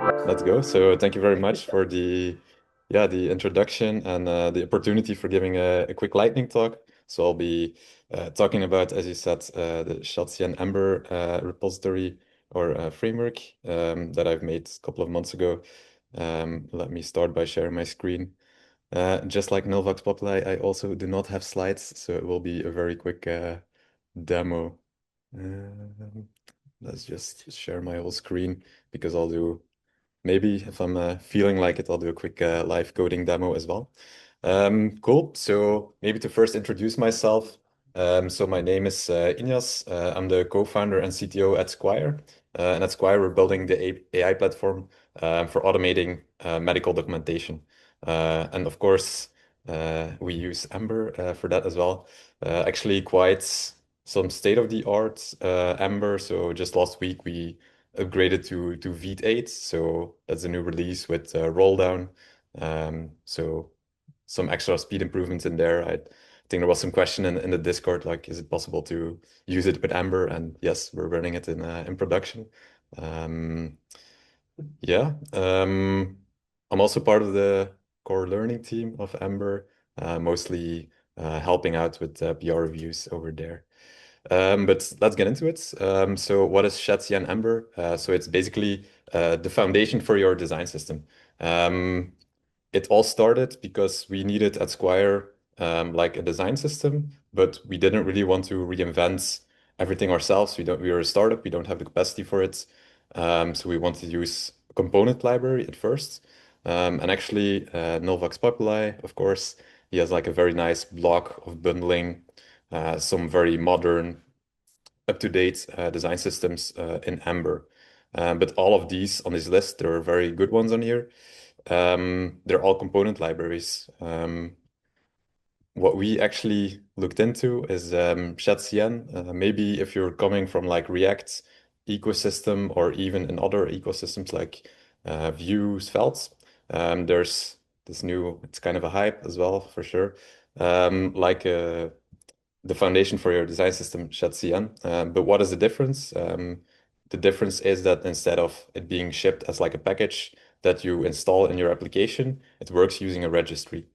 Let's go. So thank you very much for the introduction and the opportunity for giving a quick lightning talk. So I'll be talking about, as you said, the shadcn-ember repository or framework that I've made a couple of months ago. Let me start by sharing my screen. Just like Nullvox Populi, I also do not have slides, so it will be a very quick demo. Um, let's just share my whole screen because I'll do. Maybe if I'm feeling like it, I'll do a quick live coding demo as well. Cool. So maybe to first introduce myself. So my name is Inyas. I'm the co-founder and CTO at Squire. And at Squire, we're building the AI platform for automating medical documentation. And of course, we use Ember for that as well. Actually, quite some state-of-the-art Ember. So just last week, we upgraded to V8, so that's a new release with roll down. So some extra speed improvements in there. I think there was some question in the Discord, like, is it possible to use it with Ember? And yes, we're running it in production. Um, yeah, I'm also part of the core learning team of Ember, mostly helping out with PR reviews over there. But let's get into it. So what is shadcn-ember? So it's basically the foundation for your design system. Um, it all started because we needed at Squire like a design system, but we didn't really want to reinvent everything ourselves. We were a startup, we don't have the capacity for it. So we wanted to use a component library at first. And actually, Nullvox Populi, of course, he has like a very nice block of bundling some very modern, up-to-date design systems in Ember. But all of these on this list, there are very good ones on here. They're all component libraries. What we actually looked into is shadcn. Maybe if you're coming from like React ecosystem or even in other ecosystems like Vue, Svelte, there's this new, it's kind of a hype as well for sure. Like the foundation for your design system, shadcn. But what is the difference? The difference is that instead of it being shipped as like a package that you install in your application, it works using a registry.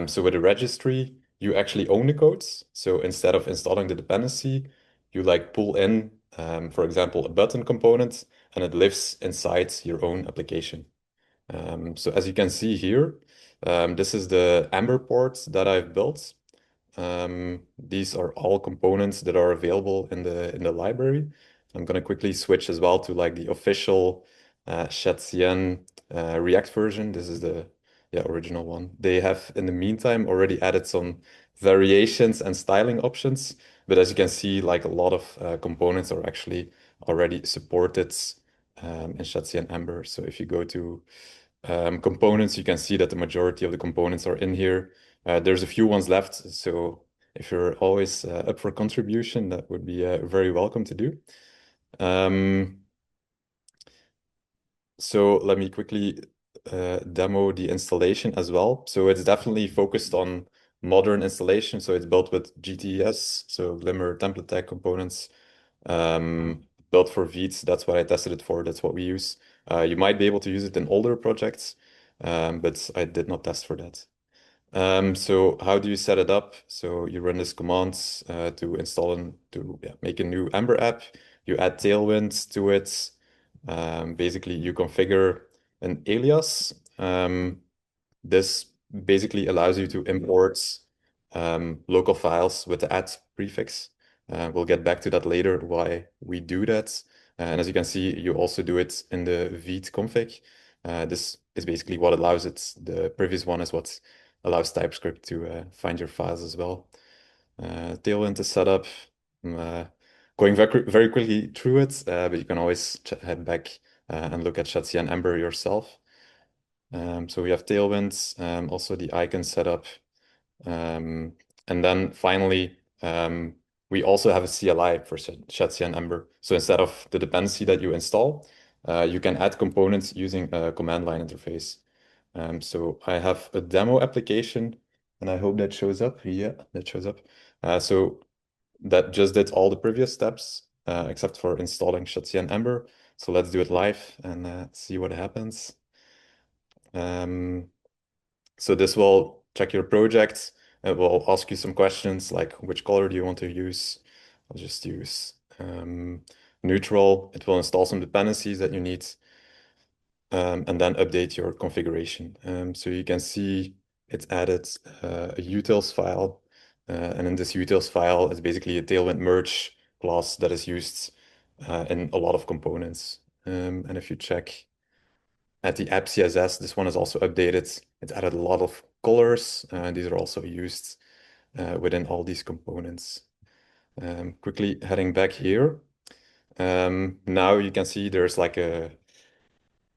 So with a registry, you actually own the codes. So instead of installing the dependency, you like pull in, for example, a button component, and it lives inside your own application. So as you can see here, this is the Ember port that I've built. These are all components that are available in the library. I'm gonna quickly switch as well to like the official shadcn React version. This is the original one. They have in the meantime already added some variations and styling options, but as you can see, like a lot of components are actually already supported in shadcn-ember. So if you go to components, you can see that the majority of the components are in here. There's a few ones left, so if you're always up for contribution, that would be very welcome to do. Um, so let me quickly demo the installation as well. So it's definitely focused on modern installation. So it's built with GTS, so Glimmer template tag components, built for Vite. That's what I tested it for. That's what we use. You might be able to use it in older projects, but I did not test for that. So how do you set it up? So you run this command to install and to make a new Ember app. You add Tailwind to it. Basically, you configure an alias. This basically allows you to import local files with the add prefix. We'll get back to that later, why we do that. And as you can see, you also do it in the Vite config. This is basically what allows it. The previous one is what allows TypeScript to find your files as well. Tailwind is set up. I'm going very quickly through it, but you can always head back and look at shadcn-ember yourself. So we have Tailwind, also the icon setup. And then finally, we also have a CLI for shadcn-ember. So instead of the dependency that you install, you can add components using a command line interface. So I have a demo application, and I hope that shows up. Yeah, that shows up. So that just did all the previous steps, except for installing shadcn-ember. So let's do it live and see what happens. So this will check your project. It will ask you some questions like which color do you want to use? I'll just use neutral. It will install some dependencies that you need and then update your configuration. So you can see it's added a utils file. And in this utils file, it's basically a Tailwind merge class that is used in a lot of components. And if you check at the app CSS, this one is also updated. It's added a lot of colors. These are also used within all these components. Quickly heading back here. Now you can see there's like a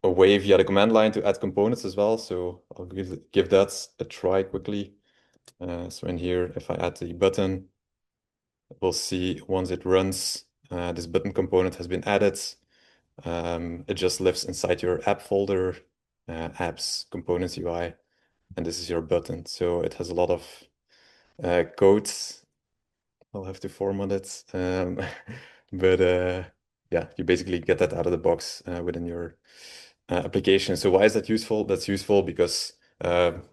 way via the command line to add components as well. So I'll give that a try quickly. So in here, if I add the button, we'll see once it runs, this button component has been added. It just lives inside your app folder, apps, components UI, and this is your button. So it has a lot of code. I'll have to format it. But yeah, you basically get that out of the box within your application. So why is that useful? That's useful because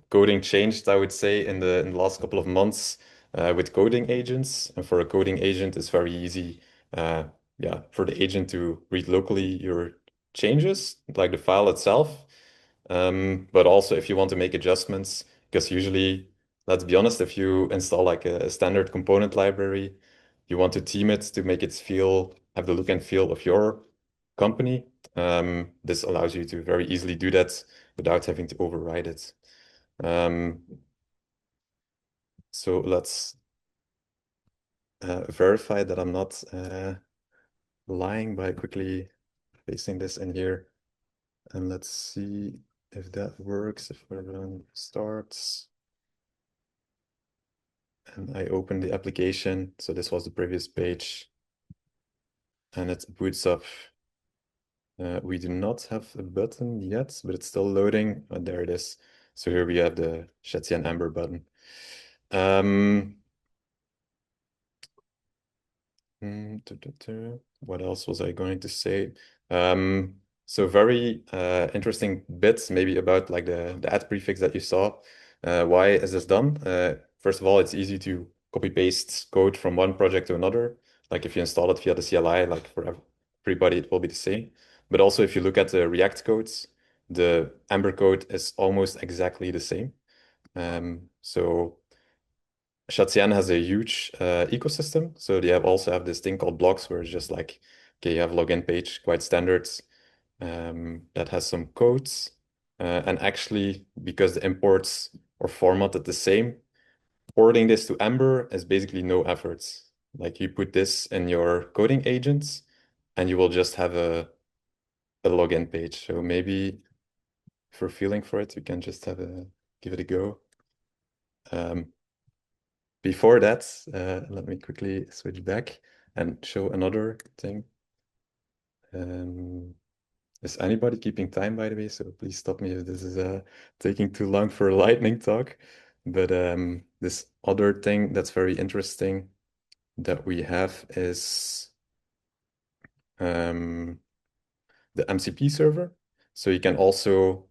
coding changed, I would say, in the last couple of months with coding agents. And for a coding agent, it's very easy, yeah, for the agent to read locally your changes, like the file itself. But also if you want to make adjustments, because usually, let's be honest, if you install like a standard component library, you want to theme it to make it have the look and feel of your company. This allows you to very easily do that without having to override it. So let's verify that I'm not lying by quickly pasting this in here. And let's see if that works, if everyone starts. And I open the application. So this was the previous page. And it boots up. We do not have a button yet, but it's still loading. Oh, there it is. So here we have the shadcn-ember button. What else was I going to say? So very interesting bits maybe about like the add prefix that you saw. Why is this done? First of all, it's easy to copy paste code from one project to another. Like if you install it via the CLI, like for everybody, it will be the same. But also if you look at the React codes, the Ember code is almost exactly the same. So shadcn has a huge ecosystem. So they also have this thing called blocks where it's just like, okay, you have a login page, quite standard, that has some codes. And actually, because the imports are formatted the same, porting this to Ember is basically no efforts. Like you put this in your coding agents and you will just have a login page. So maybe if you're feeling for it, you can just give it a go. Before that, let me quickly switch back and show another thing. Is anybody keeping time, by the way? So please stop me if this is taking too long for a lightning talk. But this other thing that's very interesting that we have is the MCP server. So you can also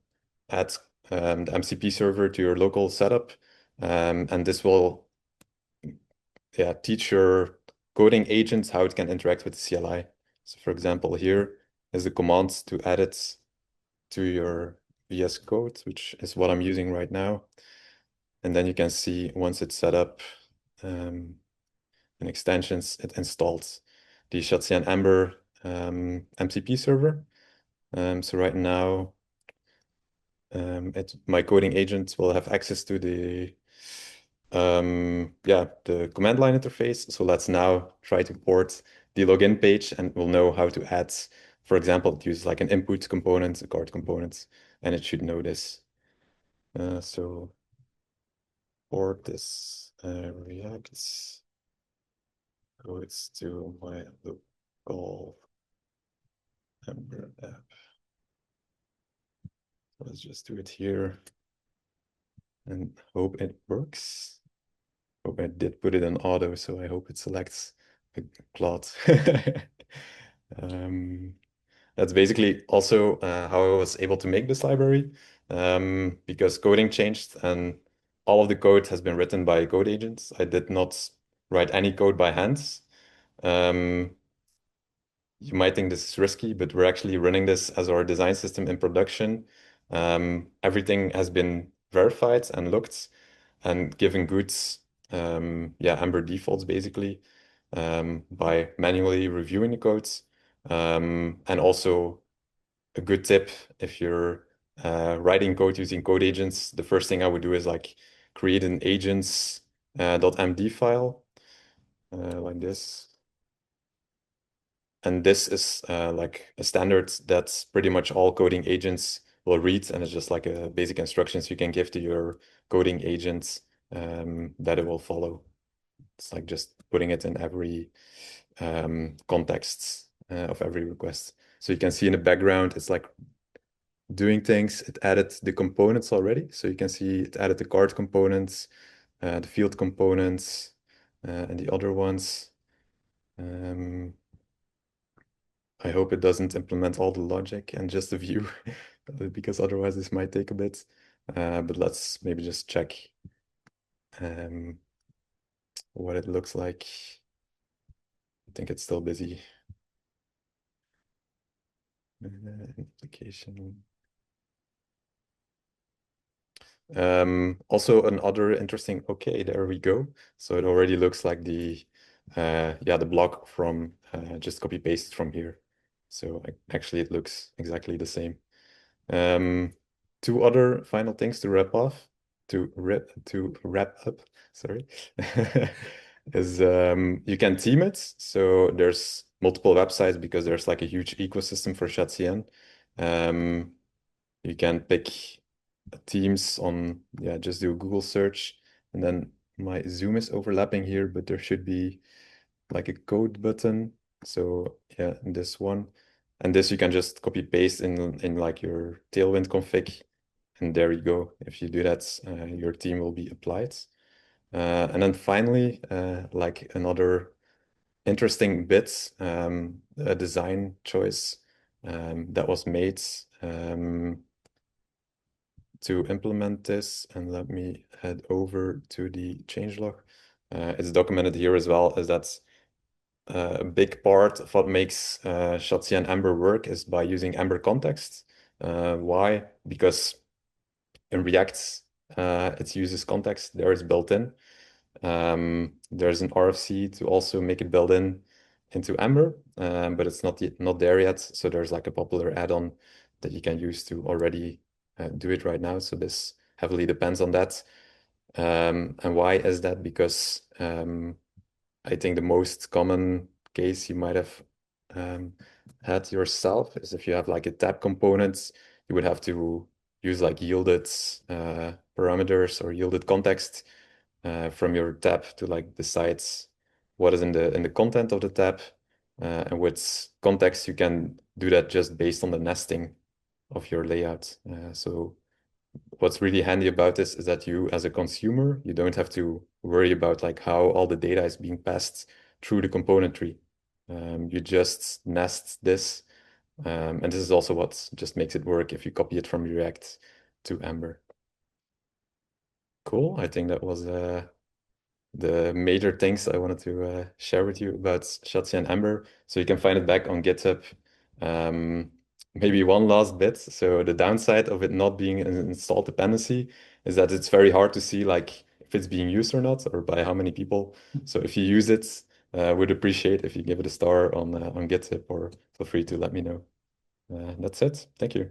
add the MCP server to your local setup, and this will teach your coding agents how it can interact with the CLI. So for example, here is the command to add it to your VS Code, which is what I'm using right now. And then you can see once it's set up in extensions, it installs the shadcn-ember MCP server. So right now, my coding agent will have access to the the command line interface. So let's now try to port the login page and we'll know how to add, for example, it uses like an input component, a card component, and it should know this. So port this React codes to my local Ember app. Let's just do it here and hope it works. Hope I did put it in auto, so I hope it selects a plot. That's basically also how I was able to make this library, because coding changed and all of the code has been written by code agents. I did not write any code by hand. Um, you might think this is risky, but we're actually running this as our design system in production. Everything has been verified and looked and given good, yeah, Ember defaults basically, by manually reviewing the codes. And also a good tip if you're writing code using code agents, the first thing I would do is like create an agents .md file like this. And this is like a standard that pretty much all coding agents will read, and it's just like a basic instructions you can give to your coding agents that it will follow. It's like just putting it in every context of every request. So you can see in the background, it's like doing things. It added the components already. So you can see it added the card components, the field components, and the other ones. Um, I hope it doesn't implement all the logic and just the view, because otherwise this might take a bit. But let's maybe just check um, what it looks like. I think it's still busy. Application. Also another interesting, okay, there we go. So it already looks like the yeah, the block from just copy paste from here. So actually it looks exactly the same. Two other final things to wrap up, sorry, is you can theme it. So there's multiple websites because there's like a huge ecosystem for shadcn. You can pick themes on, yeah, just do a Google search, and then my Zoom is overlapping here, but there should be like a code button. So yeah, this one. And this you can just copy paste in like your Tailwind config, and there you go. If you do that, your theme will be applied. And then finally, like another interesting bit, a design choice that was made to implement this. And let me head over to the changelog. It's documented here as well, is that a big part of what makes shadcn-ember work is by using Ember context. Why? Because in React, it uses context. There is built in. There's an RFC to also make it built in into Ember, but it's not there yet. So there's like a popular add-on that you can use to already do it right now. So this heavily depends on that. And why is that? Because I think the most common case you might have had yourself is if you have like a tab component, you would have to use like yielded parameters or yielded context from your tab to like decide what is in the content of the tab. And with context, you can do that just based on the nesting of your layout. So what's really handy about this is that you, as a consumer, you don't have to worry about like how all the data is being passed through the component tree. You just nest this, and this is also what just makes it work if you copy it from React to Ember. Cool. I think that was the major things I wanted to share with you about shadcn-ember. So you can find it back on GitHub. Um, Maybe one last bit. So the downside of it not being an installed dependency is that it's very hard to see like if it's being used or not, or by how many people. So if you use it, would appreciate if you give it a star on GitHub, or feel free to let me know. That's it. Thank you.